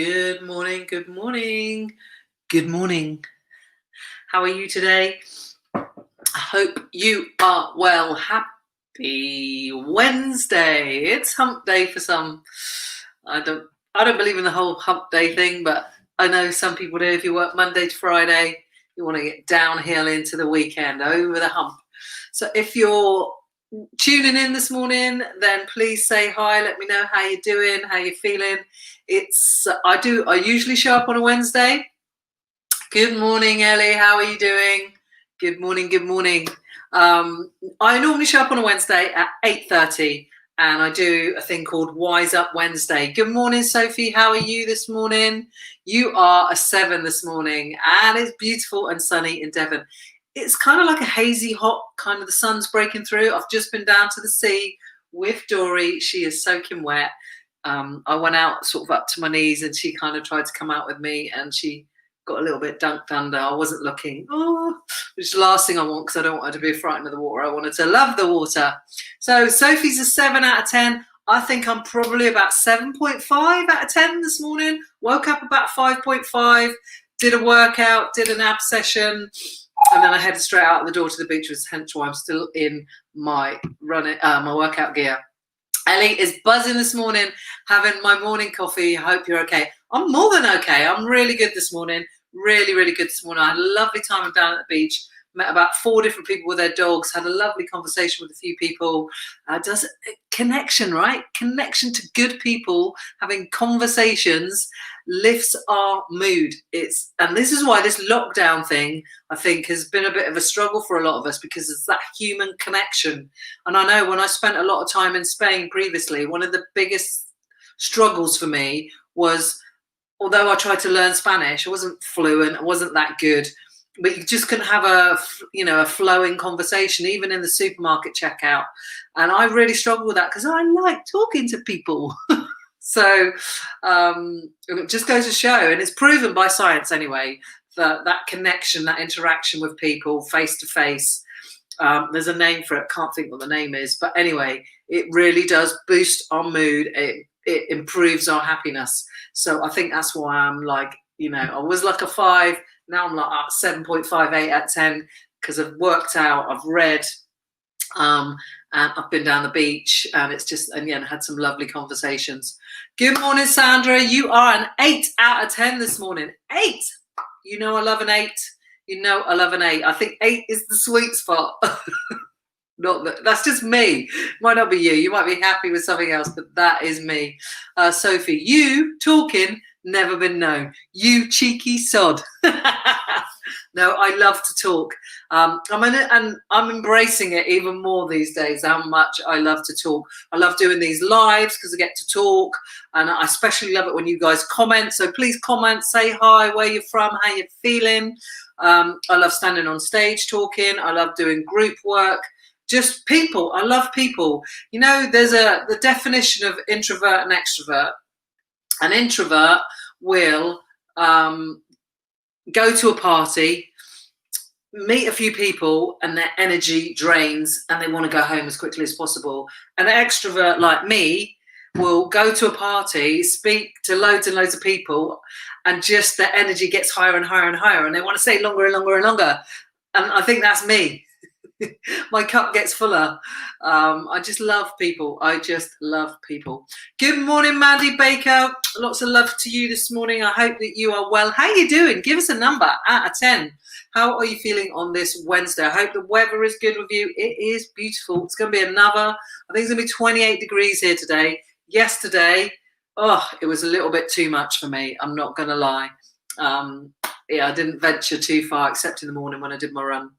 Good morning, good morning, good morning. How are you today? I hope you are well. Happy Wednesday. It's hump day for some. I don't believe in the whole hump day thing, but I know some people do. If you work Monday to Friday, you want to get downhill into the weekend, over the hump. So if you're tuning in this morning, then please say hi. Let me know how you're doing, how you're feeling. I usually show up on a Wednesday. Good morning, Ellie. How are you doing? Good morning. Good morning. I normally show up on a Wednesday at 8:30, and I do a thing called Wise Up Wednesday. Good morning, Sophie. How are you this morning? You are a 7 this morning, and it's beautiful and sunny in Devon. It's kind of like a hazy, hot kind of the sun's breaking through. I've just been down to the sea with Dory. She is soaking wet. I went out sort of up to my knees, and she kind of tried to come out with me, and she got a little bit dunked under. I wasn't looking. Which is the last thing I want, because I don't want her to be frightened of the water. I wanted to love the water. So Sophie's a 7 out of 10. I think I'm probably about 7.5 out of 10 this morning. Woke up about 5.5, did a workout, did an ab session, and then I headed straight out the door to the beach, hence why I'm still in my my workout gear. Ellie is buzzing this morning, having my morning coffee. I hope you're okay. I'm more than okay. I'm really good this morning. Really, really good this morning. I had a lovely time down at the beach. Met about 4 different people with their dogs. Had a lovely conversation with a few people. Does connection, right? Connection to good people, having conversations lifts our mood. And this is why this lockdown thing, I think, has been a bit of a struggle for a lot of us, because it's that human connection. And I know when I spent a lot of time in Spain previously, one of the biggest struggles for me was, although I tried to learn Spanish, I wasn't fluent, I wasn't that good, but you just couldn't have a flowing conversation, even in the supermarket checkout. And I really struggled with that, because I like talking to people. So it just goes to show, and it's proven by science anyway, that connection, that interaction with people face to face, there's a name for it, can't think what the name is, but anyway, it really does boost our mood. It improves our happiness. So I think that's why I'm like, I was like a 5, now I'm like 7.58 out of 10, because I've worked out, I've read, and I've been down the beach, and it's just, and had some lovely conversations. Good morning, Sandra. You are an 8 out of 10 this morning. 8. I love an 8. I love an 8. I think 8 is the sweet spot. That's just me. Might not be you. You might be happy with something else, but that is me. Sophie, you talking, never been known. You cheeky sod. No, I love to talk. And I'm embracing it even more these days, how much I love to talk. I love doing these lives because I get to talk, and I especially love it when you guys comment. So please comment, say hi, where you're from, how you're feeling. I love standing on stage talking. I love doing group work. Just people. I love people. There's the definition of introvert and extrovert. An introvert will go to a party, meet a few people, and their energy drains, and they want to go home as quickly as possible. An extrovert like me will go to a party, speak to loads and loads of people, and just their energy gets higher and higher and higher, and they want to stay longer and longer and longer. And I think that's me. My cup gets fuller. I just love people. I just love people. Good morning, Mandy Baker. Lots of love to you this morning. I hope that you are well. How are you doing? Give us a number out of 10. How are you feeling on this Wednesday? I hope the weather is good with you. It is beautiful. It's going to be I think it's going to be 28 degrees here today. Yesterday, it was a little bit too much for me. I'm not going to lie. I didn't venture too far, except in the morning when I did my run.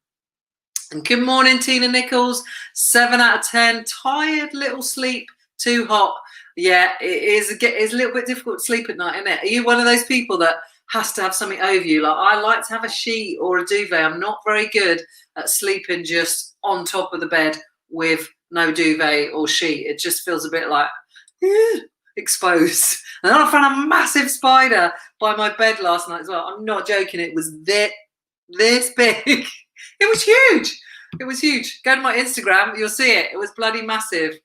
And good morning, Tina Nichols. 7 out of 10. Tired, little sleep, too hot. Yeah, it's a little bit difficult to sleep at night, isn't it? Are you one of those people that has to have something over you? Like, I like to have a sheet or a duvet. I'm not very good at sleeping just on top of the bed with no duvet or sheet. It just feels a bit like exposed. And then I found a massive spider by my bed last night as well. I'm not joking. It was this big. It was huge. It was huge. Go to my Instagram, you'll see it. It was bloody massive.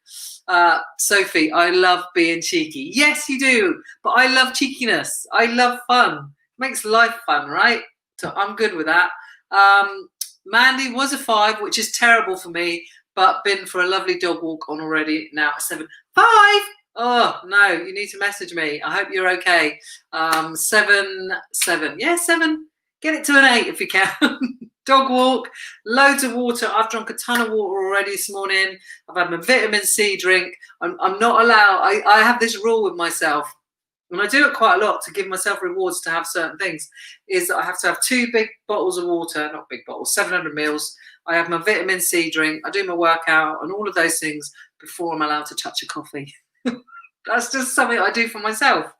Sophie, I love being cheeky. Yes, you do. But I love cheekiness. I love fun. Makes life fun, right? So I'm good with that. Mandy was a 5, which is terrible for me, but been for a lovely dog walk on already. Now at 7. 5. Oh no, you need to message me. I hope you're okay. 7. Yeah, 7. Get it to an 8 if you can. Dog walk, loads of water. I've drunk a ton of water already this morning. I've had my vitamin C drink. I'm not allowed. I have this rule with myself, and I do it quite a lot to give myself rewards to have certain things, is that I have to have 2 big bottles of water, not big bottles, 700 mils. I have my vitamin C drink. I do my workout and all of those things before I'm allowed to touch a coffee. That's just something I do for myself.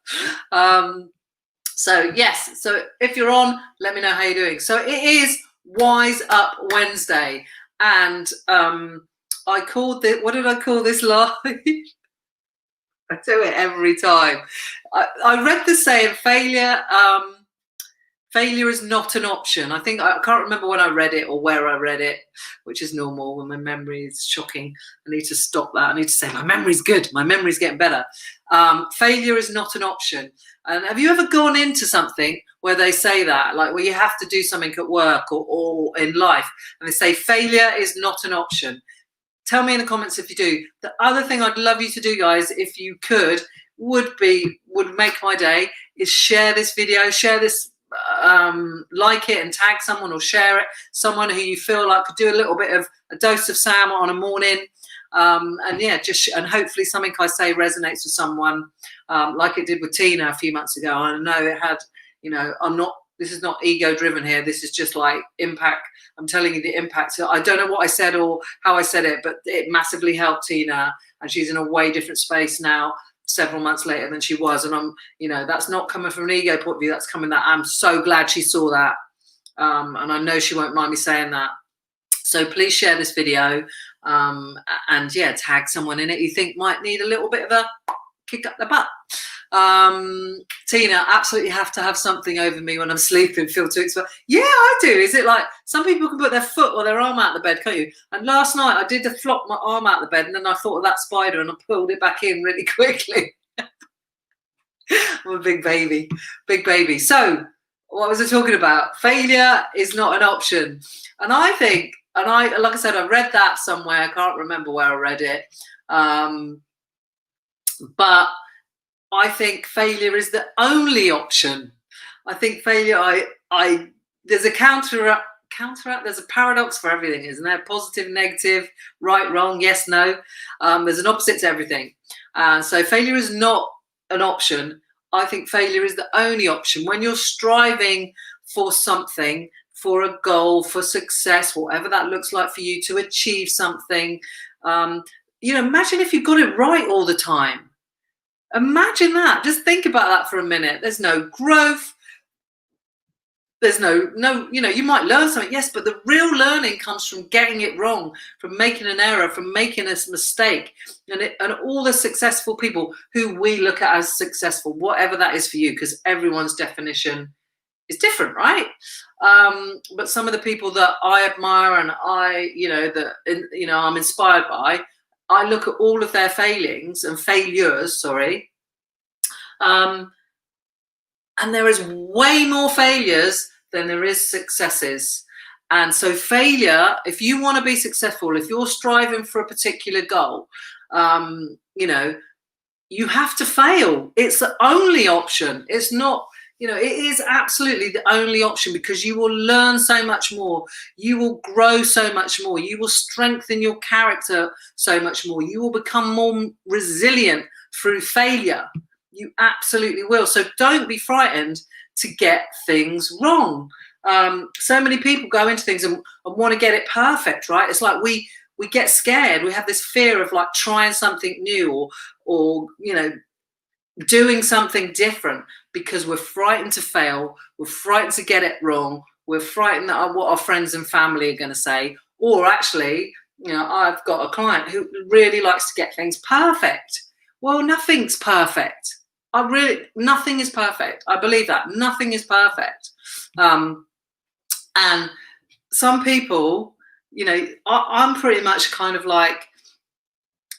So yes, so if you're on, let me know how you're doing. So it is Wise Up Wednesday, and I called it, what did I call this live? I do it every time. I read the saying, failure is not an option. I can't remember when I read it or where I read it, which is normal when my memory is shocking. I need to stop that. I need to say my memory's good. My memory's getting better. Failure is not an option. And have you ever gone into something where they say that, like where you have to do something at work or in life, and they say failure is not an option? Tell me in the comments if you do. The other thing I'd love you to do, guys, if you could, would make my day, is share this video, share this, like it and tag someone or share it, someone who you feel like could do a little bit of a dose of Sam on a morning. And yeah, and hopefully something I say resonates with someone, like it did with Tina a few months ago. I know it had, this is not ego driven here. This is just like impact. I'm telling you the impact. So I don't know what I said or how I said it, but it massively helped Tina, and she's in a way different space now, several months later than she was. And that's not coming from an ego point of view. That's coming that I'm so glad she saw that. And I know she won't mind me saying that. So please share this video, and yeah, tag someone in it you think might need a little bit of a kick up the butt. Tina, absolutely have to have something over me when I'm sleeping. Feel too exposed. Yeah, I do. Is it like some people can put their foot or their arm out the bed, can't you? And last night I did flop my arm out the bed, and then I thought of that spider and I pulled it back in really quickly. I'm a big baby. So what was I talking about? Failure is not an option. And I think, like I said, I read that somewhere. I can't remember where I read it. But I think failure is the only option. I think failure, there's a counteract, there's a paradox for everything, isn't there? Positive, negative, right, wrong, yes, no. There's an opposite to everything. So failure is not an option. I think failure is the only option. When you're striving for something, for a goal, for success, whatever that looks like for you, to achieve something, imagine if you got it right all the time. Imagine that. Just think about that for a minute. There's no growth. There's no, you might learn something, yes, but the real learning comes from getting it wrong, from making an error, from making a mistake. And all the successful people who we look at as successful, whatever that is for you, because everyone's definition is different, right? But some of the people that I admire and I'm inspired by, I look at all of their failures, and there is way more failures than there is successes. And so failure, if you want to be successful, if you're striving for a particular goal, you have to fail. It's the only option. It's not, it is absolutely the only option, because you will learn so much more. You will grow so much more. You will strengthen your character so much more. You will become more resilient through failure. You absolutely will. So don't be frightened to get things wrong. So many people go into things and want to get it perfect, right? It's like we get scared. We have this fear of like trying something new or doing something different, because we're frightened to fail. We're frightened to get it wrong. We're frightened that what our friends and family are going to say. Or actually, I've got a client who really likes to get things perfect. Well, nothing's perfect. Nothing is perfect. I believe that. Nothing is perfect. And some people, I'm pretty much kind of like,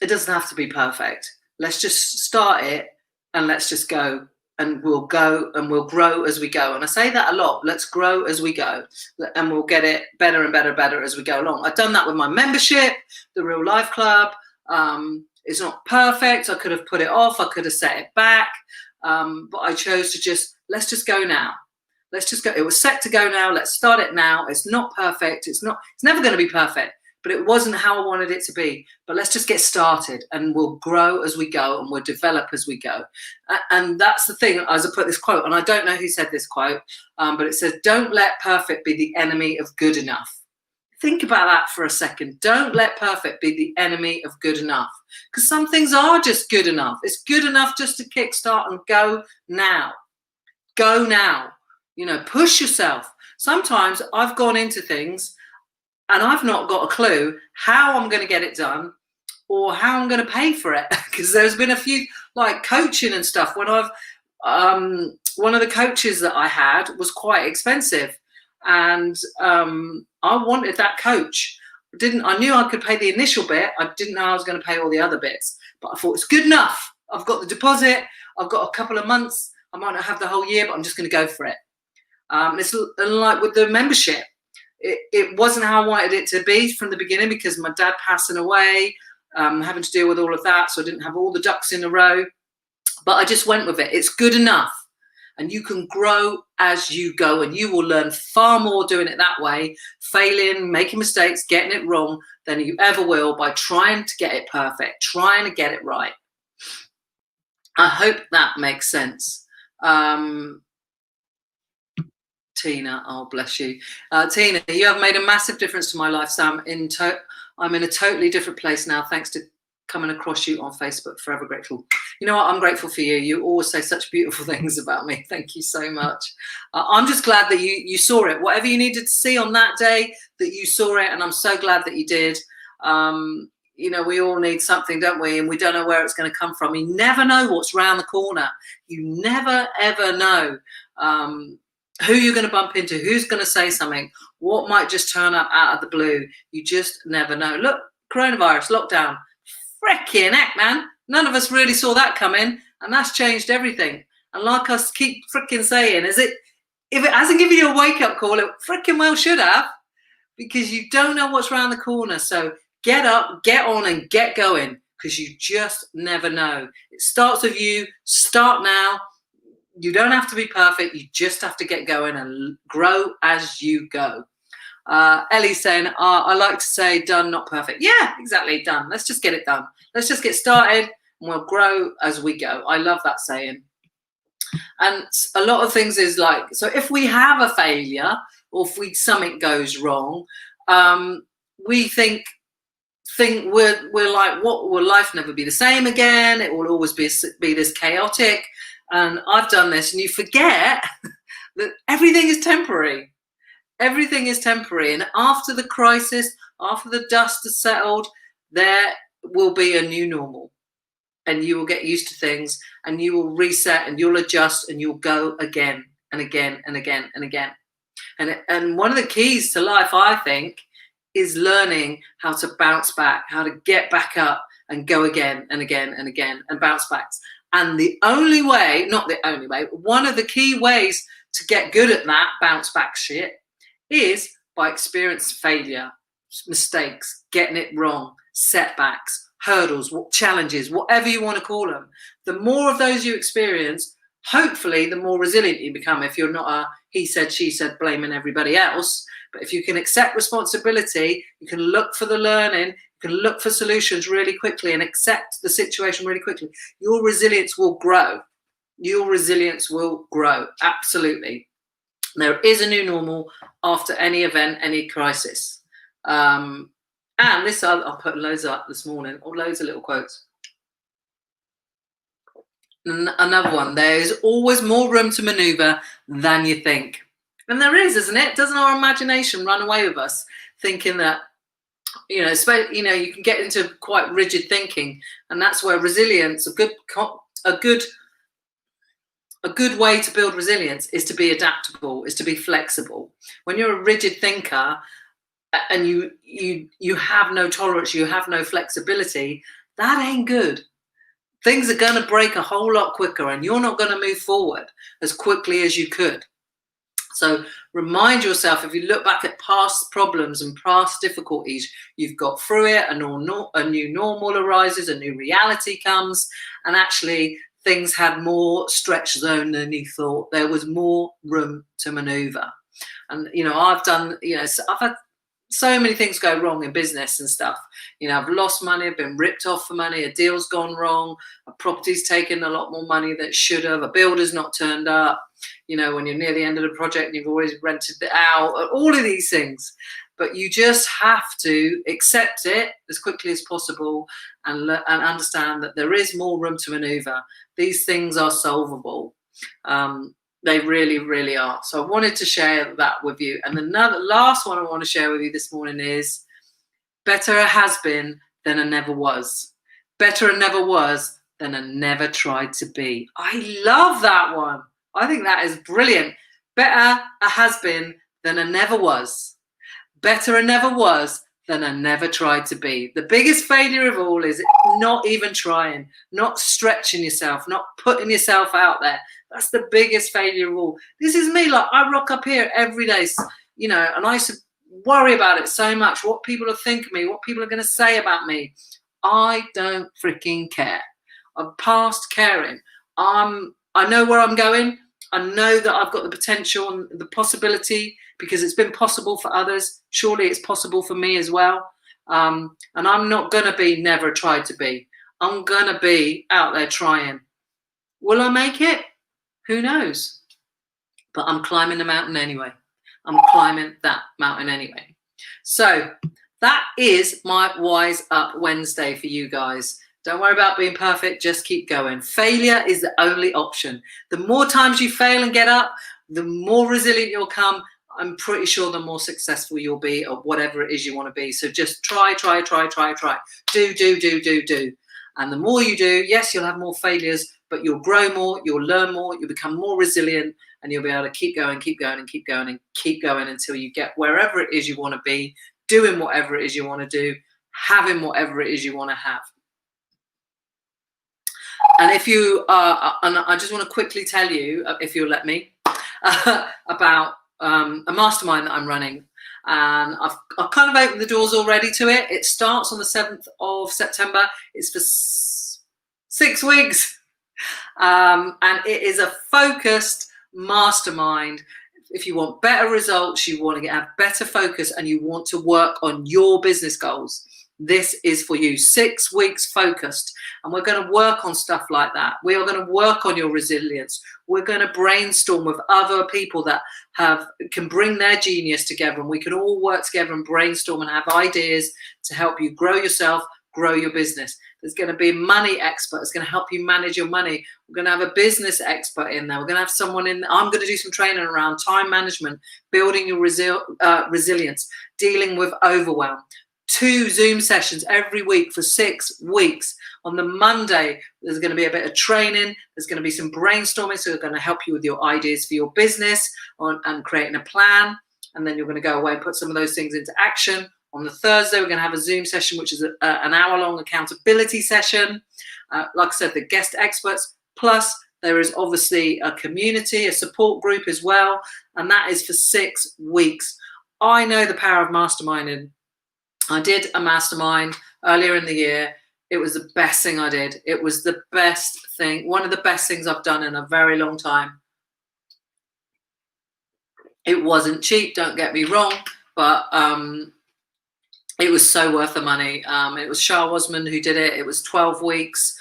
It doesn't have to be perfect. Let's just start it and let's just go. And we'll go and we'll grow as we go. And I say that a lot. Let's grow as we go. And we'll get it better and better and better as we go along. I've done that with my membership, the Real Life Club. It's not perfect. I could have put it off. I could have set it back. But I chose to let's just go now. Let's just go. It was set to go now. Let's start it now. It's not perfect. It's never going to be perfect. But it wasn't how I wanted it to be. But let's just get started and we'll grow as we go and we'll develop as we go. And that's the thing, as I put this quote, and I don't know who said this quote, but it says, don't let perfect be the enemy of good enough. Think about that for a second. Don't let perfect be the enemy of good enough. Because some things are just good enough. It's good enough just to kickstart and go now. Go now. Push yourself. Sometimes I've gone into things and I've not got a clue how I'm going to get it done or how I'm going to pay for it. Because there's been a few, like coaching and stuff, when one of the coaches that I had was quite expensive. And I wanted that coach. I knew I could pay the initial bit. I didn't know I was going to pay all the other bits. But I thought, it's good enough. I've got the deposit. I've got a couple of months. I might not have the whole year, but I'm just going to go for it. It's like with the membership. It wasn't how I wanted it to be from the beginning because my dad passing away, having to deal with all of that. So I didn't have all the ducks in a row. But I just went with it. It's good enough. And you can grow as you go. And you will learn far more doing it that way, failing, making mistakes, getting it wrong, than you ever will by trying to get it perfect, trying to get it right. I hope that makes sense. Tina, oh bless you. Tina, you have made a massive difference to my life, Sam. I'm in a totally different place now, thanks to coming across you on Facebook. Forever grateful. You know what? I'm grateful for you. You always say such beautiful things about me. Thank you so much. I'm just glad that you saw it. Whatever you needed to see on that day, that you saw it, and I'm so glad that you did. We all need something, don't we? And we don't know where it's going to come from. You never know what's around the corner. You never, ever know who you're going to bump into, who's going to say something, what might just turn up out of the blue. You just never know. Look, coronavirus, lockdown. Frickin' heck, man. None of us really saw that coming, and that's changed everything. And like I keep frickin' saying, if it hasn't given you a wake-up call, it frickin' well should have, because you don't know what's around the corner. So get up, get on, and get going, because you just never know. It starts with you. Start now. You don't have to be perfect. You just have to get going and grow as you go. Ellie's saying, I like to say done, not perfect. Yeah, exactly, done. Let's just get it done. Let's just get started and we'll grow as we go. I love that saying. And a lot of things is like, so if we have a failure or if something goes wrong, we think we're like, what, will life never be the same again? It will always be this chaotic. And I've done this, and you forget that everything is temporary. Everything is temporary. And after the crisis, after the dust has settled, there will be a new normal. And you will get used to things, and you will reset, and you'll adjust, and you'll go again and again and again and again. And one of the keys to life, I think, is learning how to bounce back, how to get back up and go again and again and again and bounce back. And the only way, not the only way, one of the key ways to get good at that bounce back shit is by experiencing failure, mistakes, getting it wrong, setbacks, hurdles, challenges, whatever you want to call them. The more of those you experience, hopefully the more resilient you become. If you're not a he said, she said, blaming everybody else. But if you can accept responsibility, you can look for the learning, you can look for solutions really quickly and accept the situation really quickly, your resilience will grow. Your resilience will grow. Absolutely. There is a new normal after any event, any crisis. And this, I'll put loads up this morning, or loads of little quotes. Another one, there is always more room to maneuver than you think. And there is, isn't it? Doesn't our imagination run away with us, thinking that, you can get into quite rigid thinking, and that's where resilience, a good way to build resilience is to be adaptable, is to be flexible. When you're a rigid thinker and you have no tolerance, you have no flexibility, that ain't good. Things are going to break a whole lot quicker, and you're not going to move forward as quickly as you could. So remind yourself, if you look back at past problems and past difficulties, you've got through it, a new normal arises, a new reality comes, and actually things had more stretch zone than you thought. There was more room to maneuver. And, I've done, I've had so many things go wrong in business and stuff. I've lost money, I've been ripped off for money, a deal's gone wrong, a property's taken a lot more money than it should have, a builder's not turned up, when you're near the end of the project and you've always rented it out, all of these things. But you just have to accept it as quickly as possible and understand that there is more room to maneuver. These things are solvable. They really, really are. So I wanted to share that with you. And the last one I want to share with you this morning is better a has been than a never was. Better a never was than a never tried to be. I love that one. I think that is brilliant. Better a has been than a never was. Better a never was than a never tried to be. The biggest failure of all is not even trying, not stretching yourself, not putting yourself out there. That's the biggest failure of all. This is me. Like, I rock up here every day, and I used to worry about it so much, what people are thinking of me, what people are going to say about me. I don't freaking care. I'm past caring. I know where I'm going. I know that I've got the potential and the possibility, because it's been possible for others. Surely it's possible for me as well. And I'm not going to be never tried to be. I'm going to be out there trying. Will I make it? Who knows? But I'm climbing the mountain anyway. I'm climbing that mountain anyway. So that is my Wise Up Wednesday for you guys. Don't worry about being perfect. Just keep going. Failure is the only option. The more times you fail and get up, the more resilient you'll come. I'm pretty sure the more successful you'll be at whatever it is you want to be. So just try. Do. And the more you do, yes, you'll have more failures, but you'll grow more, you'll learn more, you'll become more resilient, and you'll be able to keep going until you get wherever it is you want to be, doing whatever it is you want to do, having whatever it is you want to have. And if you and I just want to quickly tell you, if you'll let me, about a mastermind that I'm running. And I've kind of opened the doors already to it. It starts on the 7th of September. It's for 6 weeks. And it is a focused mastermind. If you want better results, you want to have better focus, and you want to work on your business goals, this is for you. 6 weeks focused. And we're going to work on stuff like that. We are going to work on your resilience. We're going to brainstorm with other people that can bring their genius together, and we can all work together and brainstorm and have ideas to help you grow yourself, grow your business. There's going to be a money expert that's going to help you manage your money. We're going to have a business expert in there. We're going to have someone in there. I'm going to do some training around time management, building your resilience, dealing with overwhelm. 2 Zoom sessions every week for 6 weeks. On the Monday, there's going to be a bit of training. There's going to be some brainstorming. So we're going to help you with your ideas for your business and creating a plan. And then you're going to go away and put some of those things into action. On the Thursday, we're going to have a Zoom session, which is an hour-long accountability session. Like I said, the guest experts. Plus, there is obviously a community, a support group as well. And that is for 6 weeks. I know the power of masterminding. I did a mastermind earlier in the year. It was the best thing I did. It was the best thing, one of the best things I've done in a very long time. It wasn't cheap, don't get me wrong, but it was so worth the money. It was Shah Wasman who did it. It was 12 weeks.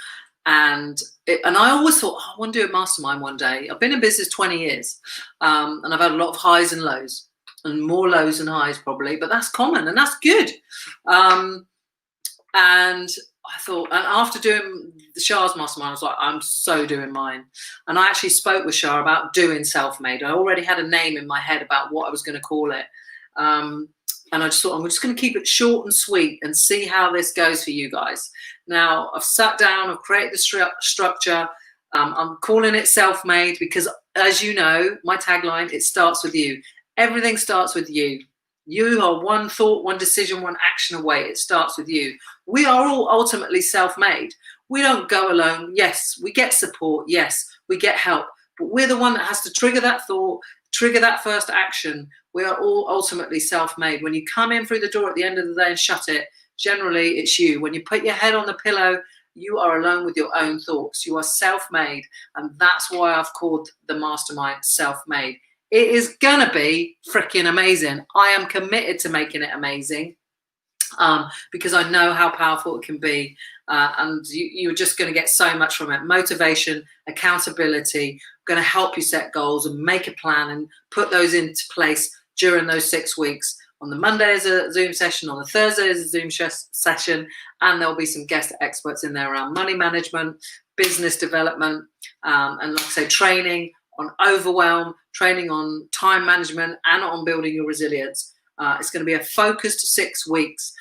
And I always thought, I want to do a mastermind one day. I've been in business 20 years, and I've had a lot of highs and lows. And more lows than highs probably, but that's common and that's good. And I thought, and after doing the Shah's mastermind, I was like, I'm so doing mine. And I actually spoke with Shah about doing self-made. I already had a name in my head about what I was going to call it. And I just thought, I'm just going to keep it short and sweet and see how this goes for you guys. Now, I've sat down, I've created the structure. I'm calling it self-made because, as you know, my tagline, it starts with you. Everything starts with you. You are one thought, one decision, one action away. It starts with you. We are all ultimately self-made. We don't go alone. Yes, we get support. Yes, we get help. But we're the one that has to trigger that thought, trigger that first action. We are all ultimately self-made. When you come in through the door at the end of the day and shut it, generally it's you. When you put your head on the pillow, you are alone with your own thoughts. You are self-made. And that's why I've called the mastermind self-made. It is going to be freaking amazing. I am committed to making it amazing because I know how powerful it can be. And you're just going to get so much from it. Motivation, accountability, going to help you set goals and make a plan and put those into place during those 6 weeks. On the Monday is a Zoom session, on the Thursday is a Zoom session, and there'll be some guest experts in there around money management, business development, and like I say, training on overwhelm, training on time management, and on building your resilience. It's going to be a focused 6 weeks.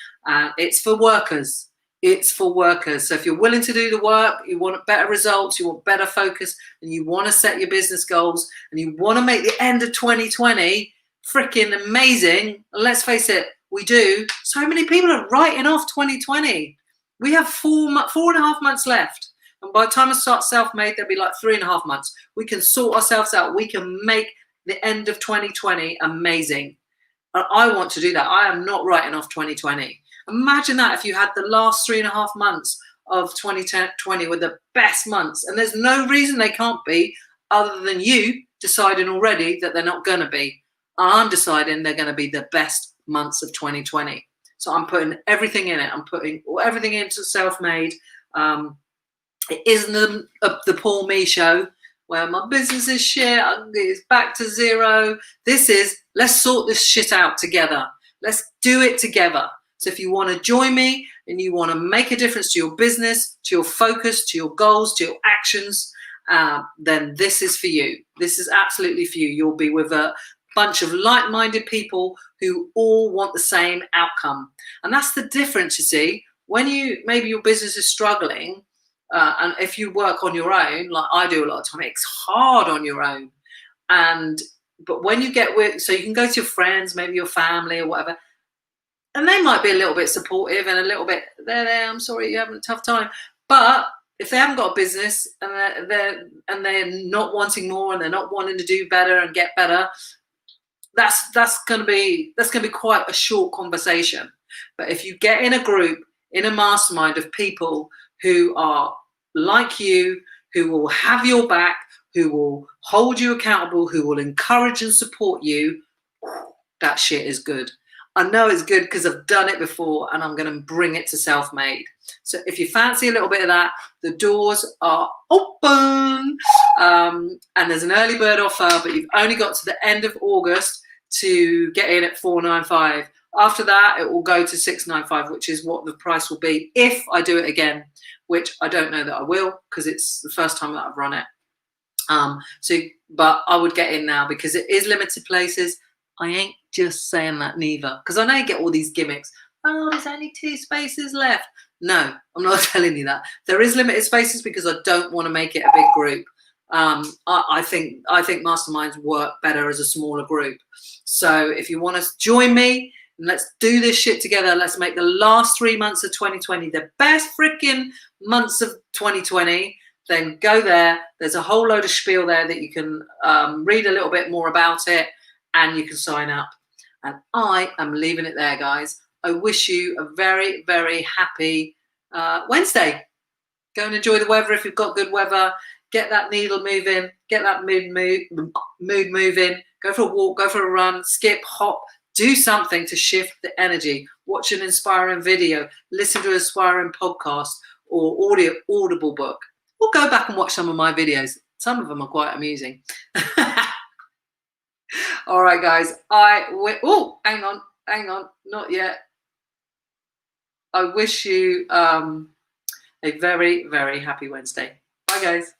It's for workers. It's for workers. So if you're willing to do the work, you want better results, you want better focus, and you want to set your business goals, and you want to make the end of 2020 freaking amazing. Let's face it, we do. So many people are writing off 2020. We have 4.5 months left. And by the time I start self-made, there'll be like 3.5 months. We can sort ourselves out. We can make the end of 2020 amazing. I want to do that. I am not writing off 2020. Imagine that if you had the last 3.5 months of 2020 were the best months. And there's no reason they can't be other than you deciding already that they're not going to be. I'm deciding they're going to be the best months of 2020. So I'm putting everything in it. I'm putting everything into self-made. It isn't the poor me show where my business is shit, it's back to zero. This is, let's sort this shit out together. Let's do it together. So if you want to join me and you want to make a difference to your business, to your focus, to your goals, to your actions, then this is for you. This is absolutely for you. You'll be with a bunch of like-minded people who all want the same outcome. And that's the difference, you see. When maybe your business is struggling, and if you work on your own, like I do a lot of time, it's hard on your own. But when you get so you can go to your friends, maybe your family or whatever, and they might be a little bit supportive and a little bit, there, I'm sorry you're having a tough time. But if they haven't got a business and they're not wanting more and they're not wanting to do better and get better, that's going to be quite a short conversation. But if you get in a group, in a mastermind of people who are like you, who will have your back, who will hold you accountable, who will encourage and support you, that shit is good. I know it's good because I've done it before and I'm going to bring it to self-made. So if you fancy a little bit of that, the doors are open, and there's an early bird offer, but you've only got to the end of August to get in at $495. After that, it will go to $695, which is what the price will be if I do it again, which I don't know that I will because it's the first time that I've run it. But I would get in now because it is limited places. I ain't just saying that neither, because I know you get all these gimmicks. Oh, there's only 2 spaces left. No, I'm not telling you that. There is limited spaces because I don't want to make it a big group. I think masterminds work better as a smaller group. So if you want to join me, let's do this shit together. Let's make the last 3 months of 2020 the best freaking months of 2020. Then go there. There's a whole load of spiel there that you can read a little bit more about it, and you can sign up. And I am leaving it there, guys. I wish you a very, very happy Wednesday. Go and enjoy the weather if you've got good weather. Get that needle moving. Get that mood moving. Go for a walk. Go for a run. Skip, hop. Do something to shift the energy. Watch an inspiring video. Listen to an inspiring podcast or audible book. Or go back and watch some of my videos. Some of them are quite amusing. All right, guys. Oh, hang on. Not yet. I wish you a very, very happy Wednesday. Bye, guys.